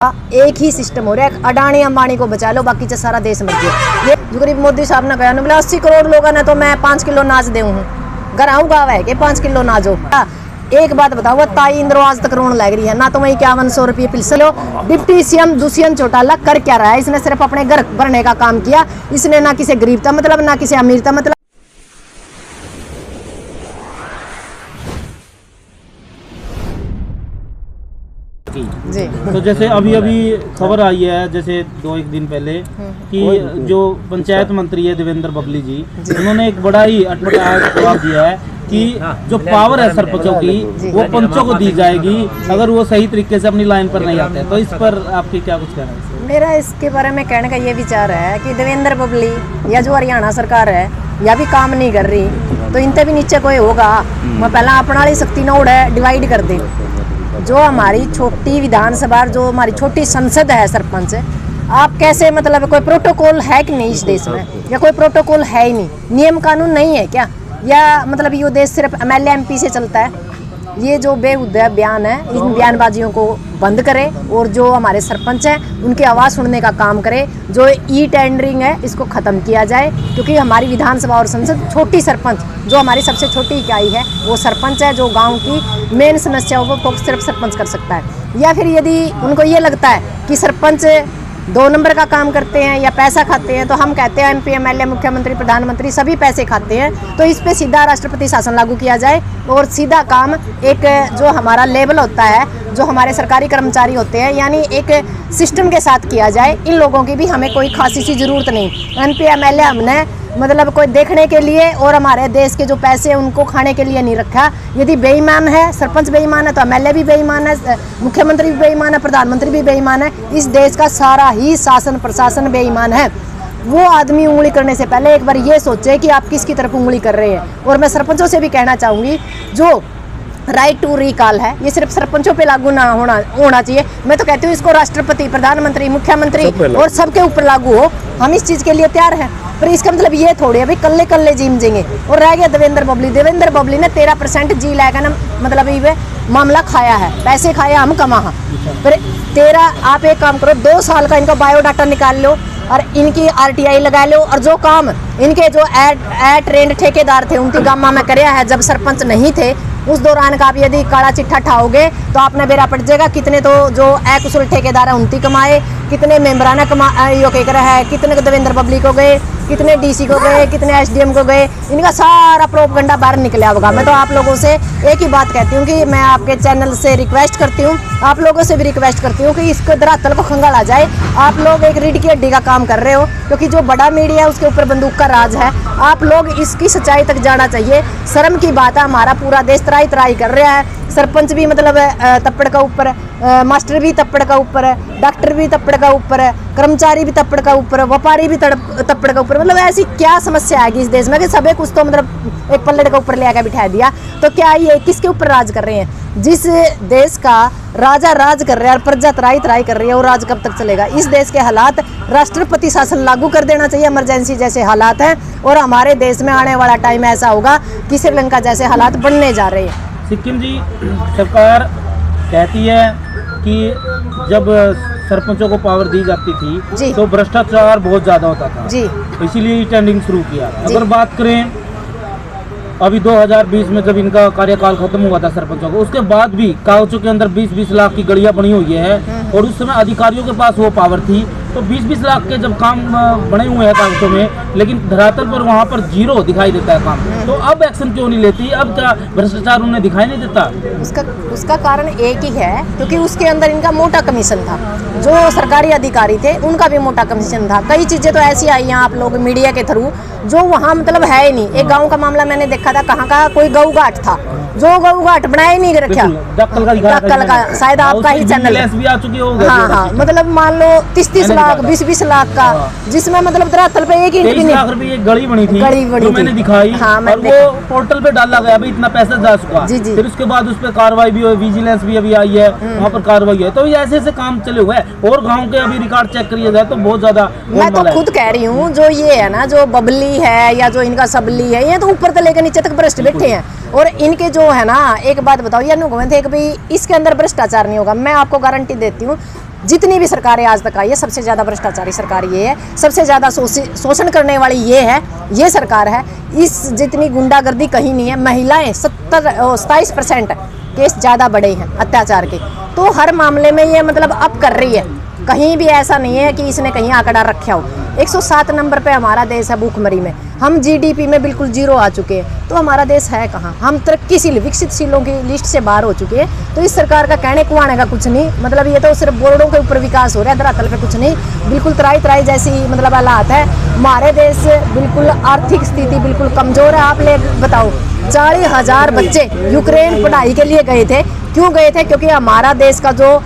एक ही सिस्टम हो रहा है, अडानी अंबानी को बचा लो, बाकी सारा देश मर गया। ये जो गरीब मोदी साहब ने कहा, बोला 80 करोड़ लोगों ने तो मैं 5 किलो नाच दे हूँ, घर आऊँ गाँव है कि 5 किलो नाच हो। एक बात बताओ, ताई इंद्रो आज तक रोन लग रही है ना, तो वही 5100 रुपये पिलस लो। डिप्टी सीएम दुष्यंत चौटाला कर क्या रहा है? इसने सिर्फ अपने घर भरने का काम किया, इसने ना किसी गरीब का मतलब ना किसी अमीर का मतलब। जी। तो जैसे अभी खबर आई है, जैसे 2-1 दिन पहले कि जो पंचायत मंत्री है देवेंद्र बबली जी, उन्होंने एक बड़ा ही अटपटा जवाब दिया है कि जो पावर है सरपंचों की वो पंचों को दी जाएगी अगर वो सही तरीके से अपनी लाइन पर नहीं आते। तो इस पर आपकी क्या कुछ कहना है? मेरा इसके बारे में कहने का ये विचार है कि देवेंद्र बबली या जो हरियाणा सरकार है या भी काम नहीं कर रही, तो इनसे भी नीचे कोई होगा, मैं पहला अपना वाली शक्ति न उड़े डिवाइड कर दे। जो हमारी छोटी विधानसभा, जो हमारी छोटी संसद है, सरपंच, आप कैसे मतलब कोई प्रोटोकॉल है कि नहीं इस देश में, या कोई प्रोटोकॉल है ही नहीं, नियम कानून नहीं है क्या, या मतलब ये देश सिर्फ एमएलए एमपी से चलता है? ये जो बेहुदा बयान है, इन बयानबाजियों को बंद करें और जो हमारे सरपंच हैं उनकी आवाज़ सुनने का काम करें। जो ई टेंडरिंग है इसको ख़त्म किया जाए, क्योंकि हमारी विधानसभा और संसद छोटी सरपंच, जो हमारी सबसे छोटी इकाई है वो सरपंच है, जो गांव की मेन समस्याओं को फोकस सिर्फ सरपंच कर सकता है। या फिर यदि उनको ये लगता है कि सरपंच 2 नंबर का काम करते हैं या पैसा खाते हैं, तो हम कहते हैं एमपी एमएलए मुख्यमंत्री प्रधानमंत्री सभी पैसे खाते हैं, तो इस पे सीधा राष्ट्रपति शासन लागू किया जाए और सीधा काम एक जो हमारा लेवल होता है, जो हमारे सरकारी कर्मचारी होते हैं, यानी एक सिस्टम के साथ किया जाए। इन लोगों की भी हमें कोई खासी सी जरूरत नहीं। एमपी एमएलए हमने मतलब कोई देखने के लिए और हमारे देश के जो पैसे हैं उनको खाने के लिए नहीं रखा। यदि बेईमान है सरपंच, बेईमान है तो एमएलए भी बेईमान है, मुख्यमंत्री भी बेईमान है, प्रधानमंत्री भी बेईमान है, इस देश का सारा ही शासन प्रशासन बेईमान है। वो आदमी उंगली करने से पहले एक बार ये सोचे कि आप किसकी तरफ उंगली कर रहे हैं। और मैं सरपंचों से भी कहना चाहूँगी, जो राइट टू रिकॉल है ये सिर्फ सरपंचों पे लागू ना होना चाहिए। मैं तो कहती हूँ इसको राष्ट्रपति, प्रधानमंत्री, मुख्यमंत्री और सबके ऊपर लागू हो। हम इस चीज़ के लिए तैयार हैं, पर इसका मतलब ये थोड़ी अभी कल्ले कल्ले जीम जेंगे। और रह गया देवेंद्र बबली ने 13% जी लैगा ना, मतलब ये मामला खाया है, पैसे खाए हम कमा। पर 13 आप एक काम करो, 2 साल का इनका बायोडाटा निकाल लो और इनकी आरटीआई लगा लो, और जो काम इनके जो ट्रेंड ठेकेदार थे उनकी गामा में कराया है जब सरपंच नहीं थे, उस दौरान का आप यदि काला चिट्ठा ठाओगे तो आपने बेरा पड़ जाएगा। कितने तो जो अकुशल ठेकेदार है उनकी कमाए, कितने मेम्बरान है, कितने देवेंद्र बबली को गए, कितने डीसी को गए, कितने एसडीएम को गए, इनका सारा प्रोपगंडा बाहर निकला होगा। मैं तो आप लोगों से एक ही बात कहती हूँ कि मैं आपके चैनल से रिक्वेस्ट करती हूँ, आप लोगों से भी रिक्वेस्ट करती हूँ कि इसको धरातल को खंगाला जाए। आप लोग एक रीढ़ की हड्डी का काम कर रहे हो, क्योंकि जो बड़ा मीडिया है उसके ऊपर बंदूक का राज है। आप लोग इसकी सच्चाई तक जाना चाहिए। शर्म की बात है, हमारा पूरा देश तराई कर रहा है। सरपंच भी मतलब तप्पड़ का ऊपर, मास्टर भी तप्पड़ का ऊपर है, डॉक्टर भी तप्पड़ का ऊपर है, कर्मचारी भी तप्पड़ का ऊपर है, व्यापारी भी तप्पड़ का ऊपर। मतलब ऐसी क्या समस्या आएगी इस देश में कि सभी कुछ तो मतलब एक पल्लड़ का ऊपर ले आकर बिठा दिया। तो क्या ये किसके ऊपर राज कर रहे हैं? जिस देश का राजा राज कर रहा है और प्रजा तराई कर रही है, वो राज कब तक चलेगा? इस देश के हालात राष्ट्रपति शासन लागू कर देना चाहिए, इमरजेंसी जैसे हालात हैं। और हमारे देश में आने वाला टाइम ऐसा होगा कि श्रीलंका जैसे हालात बनने जा रहे हैं। सिक्किम जी, सरकार कहती है कि जब सरपंचों को पावर दी जाती थी तो भ्रष्टाचार बहुत ज़्यादा होता था जी, इसीलिए टेंडरिंग शुरू किया। अगर बात करें अभी 2020 में जब इनका कार्यकाल खत्म हुआ था सरपंचों को, उसके बाद भी कागजों के अंदर 20-20 लाख की गड़ियाँ बनी हुई है, और उस समय अधिकारियों के पास वो पावर थी। तो 20-20 लाख के जब काम बने हुए हैं कागजों में, लेकिन धरातल पर वहाँ पर 0 दिखाई देता है काम। तो अब एक्शन क्यों नहीं लेती? अब क्या भ्रष्टाचार उन्हें दिखाई नहीं देता? उसका कारण एक ही है, क्योंकि उसके अंदर इनका मोटा कमीशन था। जो सरकारी अधिकारी थे उनका भी मोटा कमीशन था। कई चीज़ें तो ऐसी आई हैं आप लोग मीडिया के थ्रू, जो वहाँ मतलब है ही नहीं। एक गाँव का मामला मैंने देखा था, कहाँ का कोई गऊ घाट था, जो गऊ घाट बनाया ही नहीं रखा, डक्कल का, शायद आपका ही चैनल भी आ चुकी होगी। हाँ, मतलब मान लो 30-30 लाख 20-20 लाख का, जिसमें मतलब धरातल पे एक इंच भी नहीं। 23 लाख रुपए एक गली बनी थी, जो मैंने दिखाई, और वो पोर्टल पे डाला गया, इतना पैसा जा चुका। फिर उसके बाद उस पर कार्रवाई भी हुई, विजिलेंस भी अभी आई है, वहाँ पर कार्रवाई है। तो ऐसे ऐसे काम चले हुए हैं। और गाँव के अभी रिकॉर्ड चेक करिए जाए तो बहुत ज्यादा। मैं तो खुद कह रही हूँ, जो ये है ना, जो बबली है या जो इनका सबली है, ये तो ऊपर से लेकर नीचे तक भ्रष्ट बैठे हैं। और इनके जो है ना, एक बात बताओ, ये थे कि भाई इसके अंदर भ्रष्टाचार नहीं होगा। मैं आपको गारंटी देती हूँ, जितनी भी सरकारें आज तक आई है सबसे ज़्यादा भ्रष्टाचारी सरकार ये है, सबसे ज़्यादा शोषण करने वाली ये सरकार है। इस जितनी गुंडागर्दी कहीं नहीं है। महिलाएं 27% केस ज़्यादा बढ़े हैं अत्याचार के, तो हर मामले में ये मतलब अप कर रही है। कहीं भी ऐसा नहीं है कि इसने कहीं आंकड़ा रखा हो। 107 नंबर पे हमारा देश है भूखमरी में, हम जीडीपी में बिल्कुल जीरो आ चुके हैं, तो हमारा देश है कहाँ? हम तरक्कीशील विकसितशीलों की लिस्ट से बाहर हो चुके हैं। तो इस सरकार का कहने को आने का कुछ नहीं, मतलब ये तो सिर्फ बोर्डों के ऊपर विकास हो रहा है, धरातल पे कुछ नहीं। बिल्कुल तराई जैसी मतलब हालात है। हमारे देश बिल्कुल आर्थिक स्थिति बिल्कुल कमजोर है। आप ले बताओ 40,000 बच्चे यूक्रेन पढ़ाई के लिए गए थे। क्यों गए थे? क्योंकि हमारा देश का जो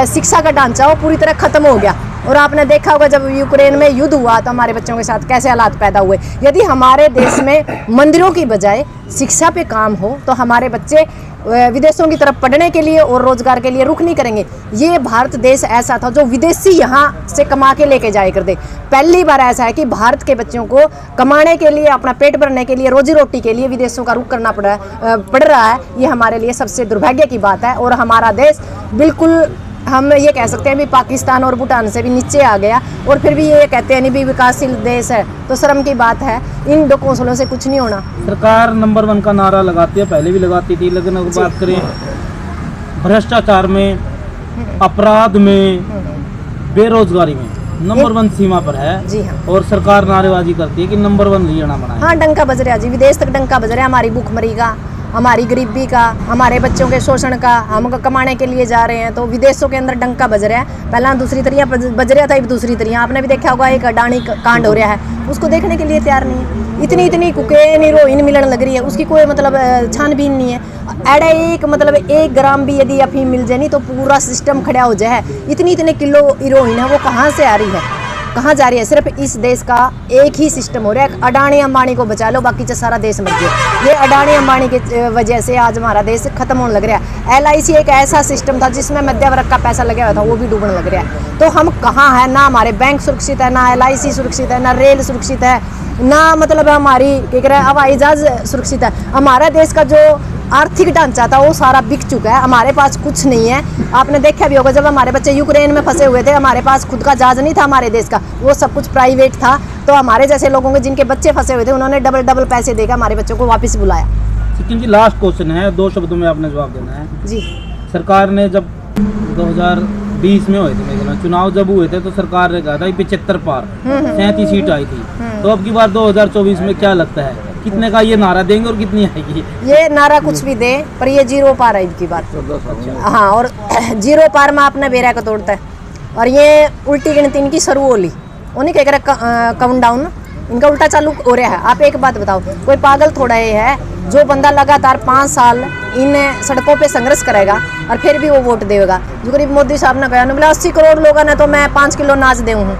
शिक्षा का ढांचा वो पूरी तरह खत्म हो गया। और आपने देखा होगा जब यूक्रेन में युद्ध हुआ तो हमारे बच्चों के साथ कैसे हालात पैदा हुए। यदि हमारे देश में मंदिरों की बजाय शिक्षा पे काम हो तो हमारे बच्चे विदेशों की तरफ पढ़ने के लिए और रोजगार के लिए रुख नहीं करेंगे। ये भारत देश ऐसा था जो विदेशी यहाँ से कमा के लेके जाए कर दे। पहली बार ऐसा है कि भारत के बच्चों को कमाने के लिए, अपना पेट भरने के लिए, रोजी रोटी के लिए विदेशों का रुख करना पड़ रहा है। ये हमारे लिए सबसे दुर्भाग्य की बात है। और हमारा देश बिल्कुल, हम ये कह सकते हैं भी पाकिस्तान और भूटान से भी नीचे आ गया, और फिर भी ये कहते हैं नहीं भी विकासशील देश है, तो शर्म की बात है। इन दो कौंसलों से कुछ नहीं होना। सरकार नंबर 1 का नारा लगाती है, पहले भी लगाती थी, लेकिन अगर बात करें भ्रष्टाचार में, अपराध में, बेरोजगारी में नंबर 1 सीमा पर है। जी हाँ। और सरकार नारेबाजी करती है कि नंबर 1 हरियाणा बनाए। हाँ, डंका बज रहा जी, विदेश तक डंका बज रहा है हमारी भूखमरी का, हमारी गरीबी का, हमारे बच्चों के शोषण का। हम कमाने के लिए जा रहे हैं तो विदेशों के अंदर डंका बज रहा है। पहला दूसरी तरिया बज रहा था, अब दूसरी तरिया। आपने भी देखा होगा एक अडानी कांड हो रहा है, उसको देखने के लिए तैयार नहीं है। इतनी कुकेन हीरोइन मिलने लग रही है, उसकी कोई मतलब छानबीन नहीं है। एडा एक मतलब 1 ग्राम भी यदि अफीम मिल जाए नहीं तो पूरा सिस्टम खड़ा हो जाए। इतने किलो हीरोइन है, वो कहाँ से आ रही है, कहाँ जा रही है? सिर्फ इस देश का एक ही सिस्टम हो रहा है, अडानी अंबानी को बचा लो, बाकी सारा देश मर गया। ये अडानी अंबानी की वजह से आज हमारा देश खत्म होने लग रहा है। LIC एक ऐसा सिस्टम था जिसमें मध्य वर्ग का पैसा लगा हुआ था, वो भी डूबने लग रहा है। तो हम कहाँ है? ना हमारे बैंक सुरक्षित है, ना LIC सुरक्षित है, ना रेल सुरक्षित है, ना मतलब हमारी क्या कह रहे हैं हवाई जहाज सुरक्षित है। हमारा देश का जो आर्थिक ढांचा था वो सारा बिक चुका है, हमारे पास कुछ नहीं है। आपने देखा भी होगा जब हमारे बच्चे यूक्रेन में फंसे हुए थे, हमारे पास खुद का जहाज नहीं था हमारे देश का, वो सब कुछ प्राइवेट था। तो हमारे जैसे लोगों के जिनके बच्चे फंसे हुए थे उन्होंने डबल पैसे देकर हमारे बच्चों को वापस बुलाया। लेकिन जी लास्ट क्वेश्चन है, 2 शब्दों में आपने जवाब देना है जी। सरकार ने जब 2020 में हुए थे मेरे ख्याल चुनाव जब हुए थे तो सरकार ने कहा था 75 पार 37 सीट आई थी। तो अब की बार 2024 में क्या लगता है कितने का ये नारा देंगे और कितनी आएगी? ये नारा कुछ भी दे पर ये 0 पार है इनकी बात। हाँ, और 0 पार में आपने बेरा का तोड़ता है। और ये उल्टी गिनती इनकी शुरू होली, उन्हीं कह रहे काउंट डाउन इनका उल्टा चालू हो रहा है। आप एक बात बताओ, कोई पागल थोड़ा ये है जो बंदा लगातार 5 साल इन सड़कों पे संघर्ष करेगा और फिर भी वो वोट देगा। जो करीब मोदी साहब ने कहा, बोला 80 करोड़ लोगों ने तो मैं 5 किलो अनाज दे हूँ।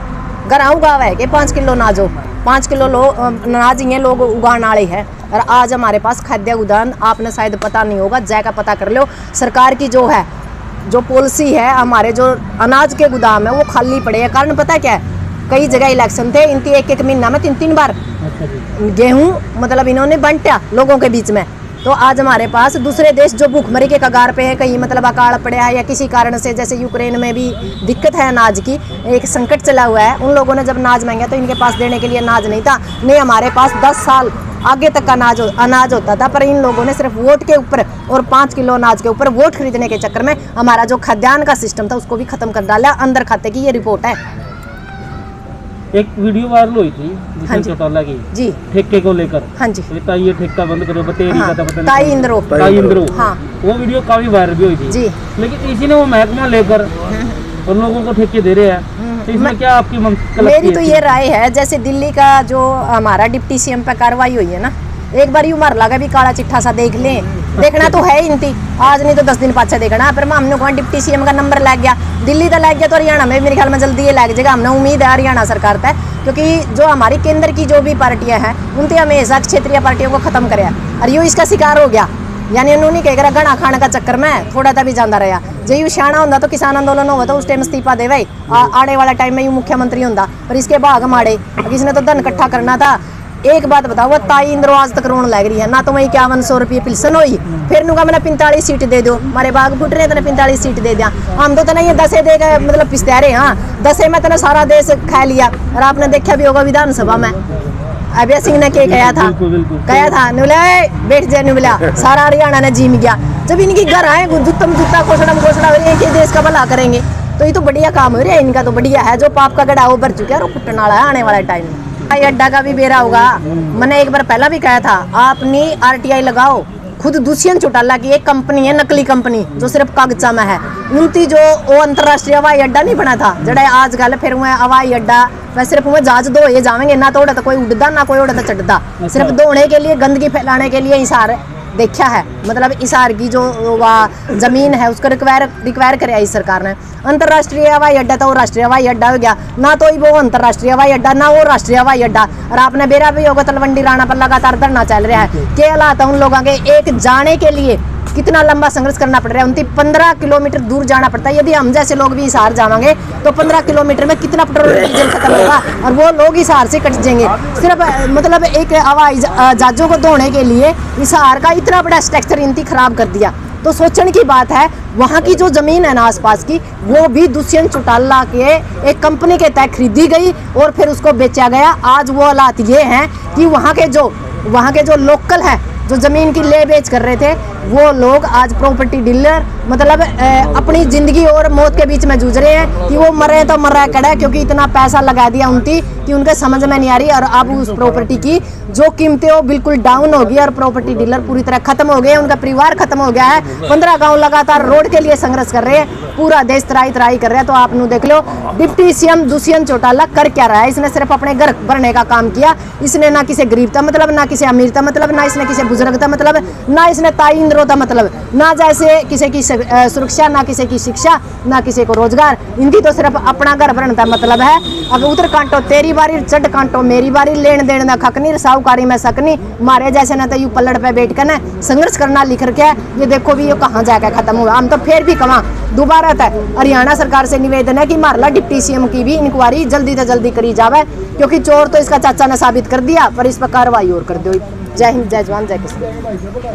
घर आऊँ गाँव है कि 5 किलो अनाज हो, 5 किलो अनाज ये लोग उगाने वाले हैं। और आज हमारे पास खाद्य उद्यान, आपने शायद पता नहीं होगा, जायका पता कर लो। सरकार की जो पॉलिसी है, हमारे जो अनाज के गोदाम है वो खाली पड़े हैं। कारण पता क्या है? कई जगह इलेक्शन थे, इनकी एक महीना में 3 बार गेहूं मतलब इन्होंने बांटा लोगों के बीच में। तो आज हमारे पास दूसरे देश जो भूखमरी के कगार पे है, कहीं मतलब अकाल पड़ा है या किसी कारण से, जैसे यूक्रेन में भी दिक्कत है अनाज की, एक संकट चला हुआ है। उन लोगों ने जब अनाज मांगा तो इनके पास देने के लिए अनाज नहीं था। नहीं, हमारे पास 10 साल आगे तक का अनाज होता था, पर इन लोगों ने सिर्फ वोट के ऊपर और 5 किलो अनाज के ऊपर वोट खरीदने के चक्कर में हमारा जो खाद्यान्न का सिस्टम था उसको भी खत्म कर डाला अंदर खाते की। ये रिपोर्ट है। एक वीडियो वायरल हुई थी जिसमें चौटाला की जी ठेके को लेकर। हाँ जी। ये ठेका बंद करो, बतेरी का पता ताई इंद्रो। हाँ, वो वीडियो काफी वायरल भी हुई थी जी। लेकिन इसी ने वो महकमा लेकर और लोगों को ठेके दे रहे हैं, तो इसमें क्या आपकी मेरी तो ये राय है, जैसे दिल्ली का जो हमारा डिप्टी CM पे कार्रवाई हुई है ना, एक बार यूं मार लगा भी काला चिट्ठा सा देख लें। देखना तो है इनती, आज नहीं तो 10 दिन पाछे देखना। पर हमने कहा डिप्टी CM का नंबर लग गया, दिल्ली का लग गया तो हरियाणा में मेरे ख्याल में जल्दी ये लग जाएगा। हमने उम्मीद है हरियाणा सरकार तक, क्योंकि जो हमारी केंद्र की जो भी पार्टियां हैं उनसे हमेशा क्षेत्रीय पार्टियों को खत्म करे, और यूँ इसका शिकार हो गया। यानी उन्होंने कह रहा घना खाने का चक्कर में थोड़ा सा भी जाता रहा। जो यू सियाणा होता तो किसान आंदोलन हुआ तो उस टाइम इस्तीफा दे भाई, आने वाला टाइम में यूँ मुख्यमंत्री होता। पर इसके भाग माड़े, किसी ने तो धन इकट्ठा करना था, एक बात बताओ, ताई इंद्रो आज तक रोन लग रही है ना, तो वही 5100 रुपये पिल्सन हुई, फिर नुका मैंने 45 सीट दे दो, हमारे बाग फुट रहे थे 45 सीट दे दिया, हम तो नहीं 10 दे गए, मतलब पिस्ते रहे। हाँ 10 में तने सारा देश खा लिया। और आपने देखा भी होगा विधानसभा में अभय सिंह ने क्या कहा था, कहा था नुला बैठ जाए नुला, सारा हरियाणा ने जीम गया। जब इनकी घर आए जुत्तम जुत्ता घोषणा घोषणा एक ही देश का भला करेंगे, तो ये तो बढ़िया काम हो रहा है इनका, तो बढ़िया है। जो पाप का गड़ा वो भर चुका है और फुटने वाला है आने वाला टाइम में। हवाई अड्डा का भी बेरा होगा। मैंने एक बार पहला भी कहा था, आपने RTI लगाओ। खुद दुष्यंत चौटाला की एक कंपनी है, नकली कंपनी, जो सिर्फ कागजा में है, उनकी जो वो अंतरराष्ट्रीय हवाई अड्डा नहीं बना था जड़ा आज गल, फिर वह हवाई अड्डा वह सिर्फ वह जहाज दो ये जाएंगे ना, तो उड़ता कोई उड़ता ना कोई उड़ता चढ़ता, सिर्फ दौड़ने के लिए, गंदगी फैलाने के लिए हिसार देखा है। मतलब हिसार की जो जमीन है उसको रिक्वायर कराया इस सरकार ने। अंतरराष्ट्रीय हवाई अड्डा तो वो राष्ट्रीय हवाई अड्डा हो गया ना, तो वो अंतरराष्ट्रीय हवाई अड्डा ना वो राष्ट्रीय हवाई अड्डा। और आपने बेरा भी होगा तलवंडी राणा पर लगातार धरना चल रहा है। क्या हालात है उन लोगों के, एक जाने के लिए कितना लंबा संघर्ष करना पड़ रहा है, उनकी 15 किलोमीटर दूर जाना पड़ता है। यदि हम जैसे लोग भी हिसार जाएंगे तो 15 किलोमीटर में कितना पेट्रोल डीजल खत्म होगा, और वो लोग हिसार से कट जाएंगे। सिर्फ मतलब एक हवाई जहाजों को धोने के लिए हिसार का इतना बड़ा स्ट्रक्चर इनकी खराब कर दिया। तो सोचने की बात है, वहाँ की जो जमीन है ना आसपास की, वो भी दुष्यंत चौटाला के एक कंपनी के तहत खरीदी गई और फिर उसको बेचा गया। आज वो हालात ये हैं कि वहाँ के जो लोकल है, जो जमीन की ले बेच कर रहे थे, वो लोग आज प्रॉपर्टी डीलर मतलब अपनी जिंदगी और मौत के बीच में जूझ रहे हैं कि वो मरे तो मर कड़ा, क्योंकि इतना पैसा लगा दिया उनकी कि उनके समझ में नहीं आ रही। और अब उस प्रॉपर्टी की जो कीमतें वो बिल्कुल डाउन हो गई और प्रॉपर्टी डीलर पूरी तरह खत्म हो गए, उनका परिवार खत्म हो गया है। 15 गांव लगातार रोड के लिए संघर्ष कर रहे हैं, पूरा देश तराई तराई कर रहा है। तो आप देख लो डिप्टी CM दुष्यंत चौटाला कर क्या रहा है। इसने सिर्फ अपने घर भरने का काम किया। इसने ना किसी गरीबता मतलब, ना किसी अमीरता मतलब, ना इसने किसी बुजुर्गता मतलब, ना इसने ताई इंद्रोता मतलब, ना जैसे किसी की सुरक्षा, ना किसी की शिक्षा, ना किसी को रोजगार। इनकी तो सिर्फ अपना घर भरने का मतलब है। अगर उतर कांटो तेरी बारी, चढ़ कांटो मेरी बारी, लेन देन ना खकनी, साहूकारी में सकनी, मारे जैसे ना तो यू पलड़ पे बैठ कर ना संघर्ष करना लिख रखे है। ये देखो भी ये कहाँ जाकर खत्म हुआ। हम तो फिर भी कमा दोबारा तक हरियाणा सरकार से निवेदन है कि मारला डिप्टी CM की भी इंक्वायरी जल्दी से जल्दी करी जावे, क्योंकि चोर तो इसका चाचा ने साबित कर दिया, पर इस पर कार्रवाई और कर दो। जय हिंद, जय जवान, जय किसान।